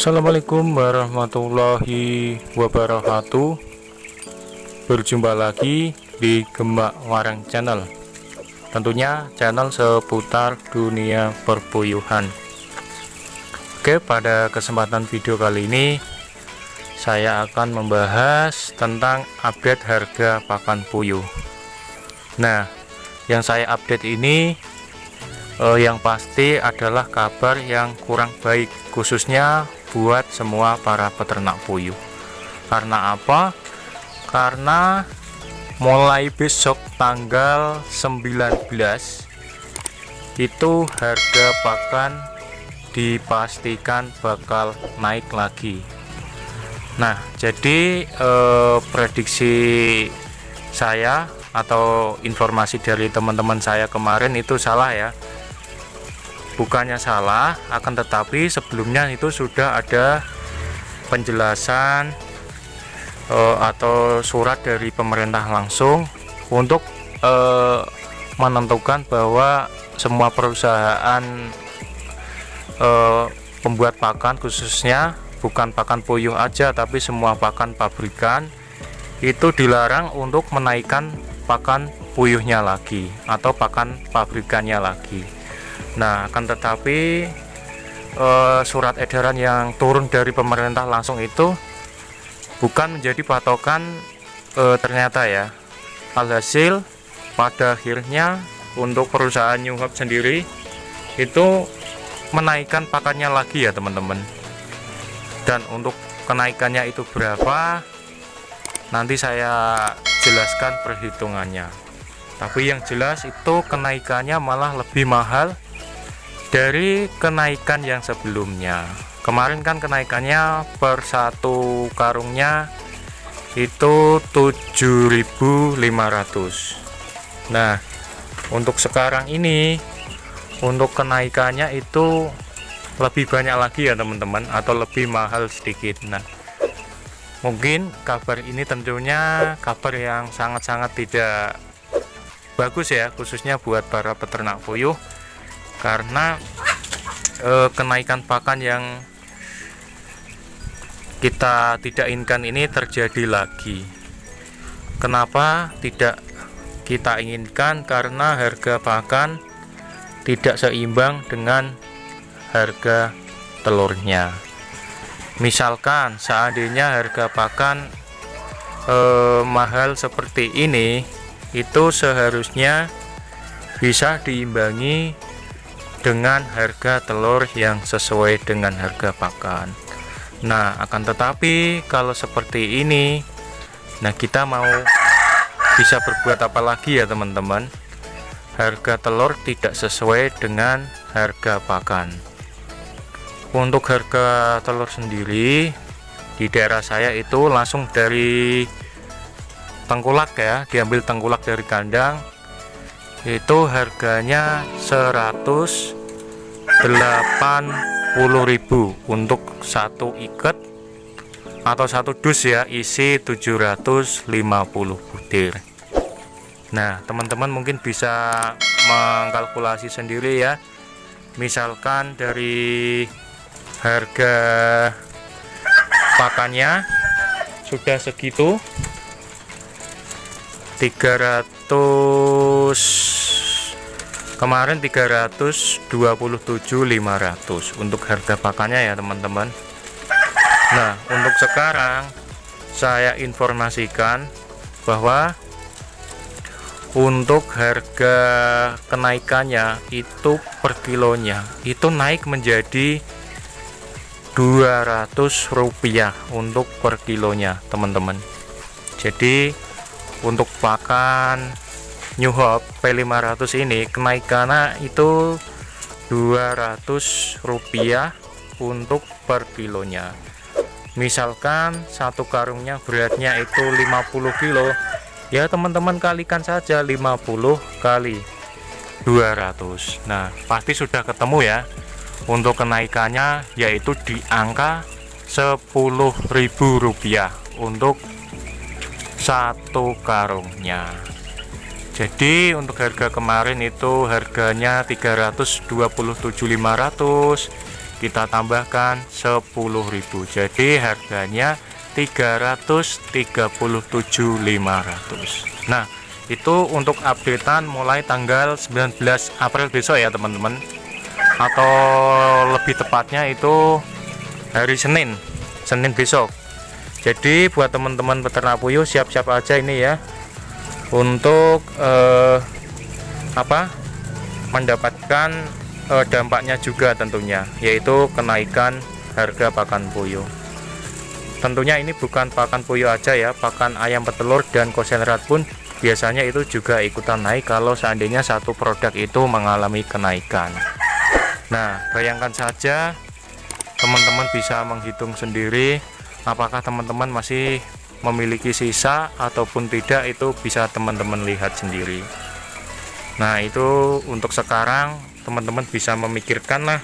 Assalamualaikum warahmatullahi wabarakatuh. Berjumpa lagi di Gemak Warang Channel. Tentunya channel seputar dunia perpuyuhan. Oke, pada kesempatan video kali ini saya akan membahas tentang update harga pakan puyuh. Nah, yang saya update ini yang pasti adalah kabar yang kurang baik, khususnya buat semua para peternak puyuh. Karena apa? Karena mulai besok tanggal 19 itu harga pakan dipastikan bakal naik lagi. Nah, jadi prediksi saya atau informasi dari teman-teman saya kemarin itu salah ya. Bukannya salah, akan tetapi sebelumnya itu sudah ada penjelasan atau surat dari pemerintah langsung untuk menentukan bahwa semua perusahaan pembuat pakan, khususnya bukan pakan puyuh aja tapi semua pakan pabrikan, itu dilarang untuk menaikkan pakan puyuhnya lagi atau pakan pabrikannya lagi. Nah, akan tetapi surat edaran yang turun dari pemerintah langsung itu bukan menjadi patokan ternyata ya. Alhasil pada akhirnya untuk perusahaan New Hope sendiri itu menaikkan pakannya lagi ya teman-teman. Dan untuk kenaikannya itu berapa, nanti saya jelaskan perhitungannya. Tapi yang jelas itu kenaikannya malah lebih mahal dari kenaikan yang sebelumnya. Kemarin kan kenaikannya per satu karungnya itu 7.500. Nah, untuk sekarang ini untuk kenaikannya itu lebih banyak lagi ya teman-teman, atau lebih mahal sedikit. Nah, mungkin kabar ini tentunya kabar yang sangat-sangat tidak bagus ya, khususnya buat para peternak puyuh, karena kenaikan pakan yang kita tidak inginkan ini terjadi lagi. Kenapa tidak kita inginkan? Karena harga pakan tidak seimbang dengan harga telurnya. Misalkan seandainya harga pakan mahal seperti ini, itu seharusnya bisa diimbangi dengan harga telur yang sesuai dengan harga pakan. Nah, akan tetapi kalau seperti ini, nah kita mau bisa berbuat apa lagi ya teman-teman? Harga telur tidak sesuai dengan harga pakan. Untuk harga telur sendiri di daerah saya itu langsung dari tengkulak ya, diambil tengkulak dari kandang, itu harganya 180.000 untuk satu ikat atau satu dus ya, isi 750 butir. Nah, teman-teman mungkin bisa mengkalkulasi sendiri ya. Misalkan dari harga pakannya sudah segitu, 300, kemarin 327.500 untuk harga pakannya ya teman-teman. Nah, untuk sekarang saya informasikan bahwa untuk harga kenaikannya itu per kilonya itu naik menjadi Rp200 untuk per kilonya teman-teman. Jadi untuk pakan New Hope P500 ini kenaikannya itu Rp200 untuk per kilonya. Misalkan satu karungnya beratnya itu 50 kilo, ya teman-teman kalikan saja 50 kali 200. Nah, pasti sudah ketemu ya untuk kenaikannya, yaitu di angka Rp10.000 untuk satu karungnya. Jadi untuk harga kemarin itu harganya 327.500, kita tambahkan 10.000, jadi harganya 337.500. Nah, itu untuk updatean mulai tanggal 19 April besok ya teman-teman, atau lebih tepatnya itu hari Senin besok. Jadi buat teman-teman peternak puyuh siap-siap aja ini ya untuk mendapatkan dampaknya juga tentunya, yaitu kenaikan harga pakan puyuh. Tentunya ini bukan pakan puyuh aja ya, pakan ayam petelur dan konsentrate pun biasanya itu juga ikutan naik kalau seandainya satu produk itu mengalami kenaikan. Nah, bayangkan saja teman-teman bisa menghitung sendiri apakah teman-teman masih memiliki sisa ataupun tidak, itu bisa teman-teman lihat sendiri. Nah, itu untuk sekarang teman-teman bisa memikirkan lah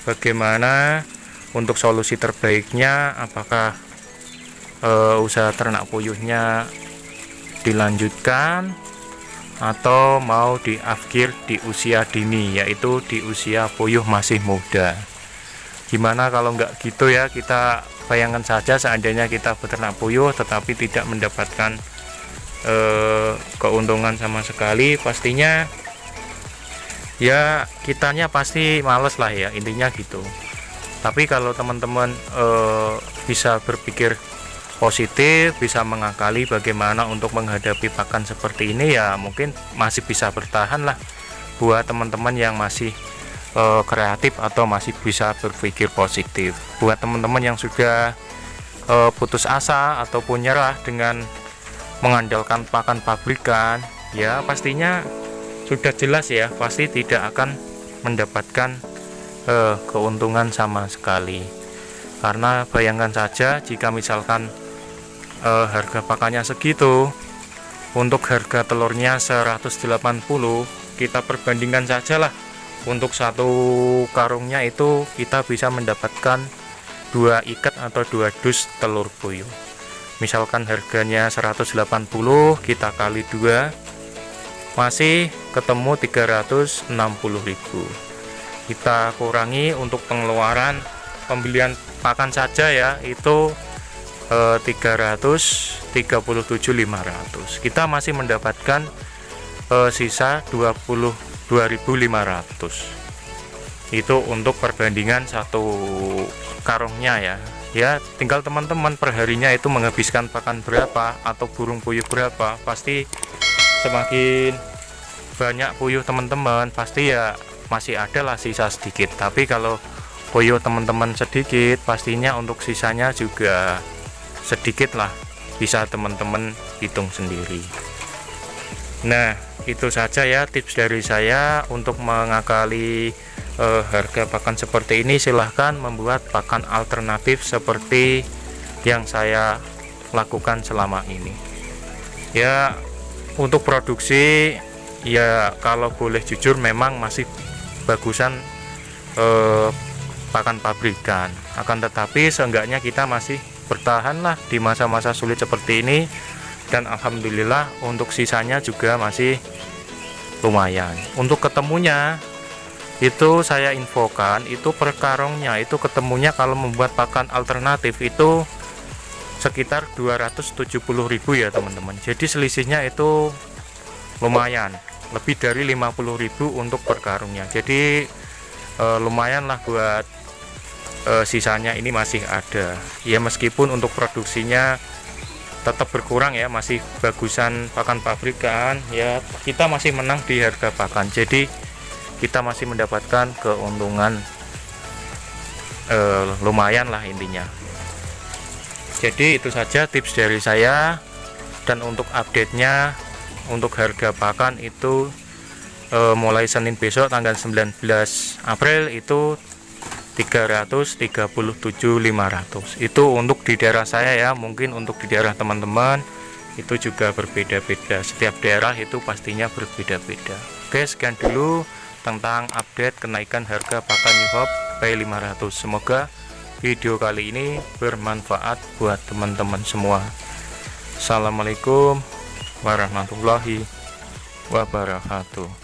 bagaimana untuk solusi terbaiknya, apakah usaha ternak puyuhnya dilanjutkan atau mau diakhir di usia dini, yaitu di usia puyuh masih muda. Gimana kalau nggak gitu ya, kita bayangkan saja seandainya kita beternak puyuh tetapi tidak mendapatkan keuntungan sama sekali, pastinya ya kitanya pasti males lah ya, intinya gitu. Tapi kalau teman-teman bisa berpikir positif, bisa mengakali bagaimana untuk menghadapi pakan seperti ini, ya mungkin masih bisa bertahan lah buat teman-teman yang masih kreatif atau masih bisa berpikir positif. Buat teman-teman yang sudah putus asa ataupun nyerah dengan mengandalkan pakan pabrikan, ya pastinya sudah jelas ya, pasti tidak akan mendapatkan keuntungan sama sekali. Karena bayangkan saja jika misalkan harga pakannya segitu, untuk harga telurnya 180, kita perbandingkan saja lah, untuk satu karungnya itu kita bisa mendapatkan 2 ikat atau 2 dus telur puyuh. Misalkan harganya 180, kita kali 2 masih ketemu 360.000. Kita kurangi untuk pengeluaran pembelian pakan saja ya, itu 337.500. Kita masih mendapatkan sisa 22.500. Itu untuk perbandingan satu karungnya ya. Ya tinggal teman-teman perharinya itu menghabiskan pakan berapa atau burung puyuh berapa. Pasti semakin banyak puyuh teman-teman, pasti ya masih ada lah sisa sedikit. Tapi kalau puyuh teman-teman sedikit, pastinya untuk sisanya juga sedikit lah, bisa teman-teman hitung sendiri. Nah, itu saja ya tips dari saya untuk mengakali harga pakan seperti ini. Silahkan membuat pakan alternatif seperti yang saya lakukan selama ini ya. Untuk produksi ya, kalau boleh jujur memang masih bagusan pakan pabrikan, akan tetapi seenggaknya kita masih bertahan lah di masa-masa sulit seperti ini, dan alhamdulillah untuk sisanya juga masih lumayan. Untuk ketemunya itu saya infokan, itu per karungnya itu ketemunya kalau membuat pakan alternatif itu sekitar 270.000 ya teman-teman. Jadi selisihnya itu lumayan, lebih dari 50.000 untuk per karungnya. Jadi lumayan lah buat sisanya ini masih ada ya, meskipun untuk produksinya tetap berkurang ya, masih bagusan pakan pabrikan ya, kita masih menang di harga pakan, jadi kita masih mendapatkan keuntungan lumayan lah intinya. Jadi itu saja tips dari saya, dan untuk update nya untuk harga pakan itu mulai Senin besok tanggal 19 April itu 337.500. Itu untuk di daerah saya ya, mungkin untuk di daerah teman-teman itu juga berbeda-beda, setiap daerah itu pastinya berbeda-beda. Oke, sekian dulu tentang update kenaikan harga pakan New Hope P500. Semoga video kali ini bermanfaat buat teman-teman semua. Assalamualaikum warahmatullahi wabarakatuh.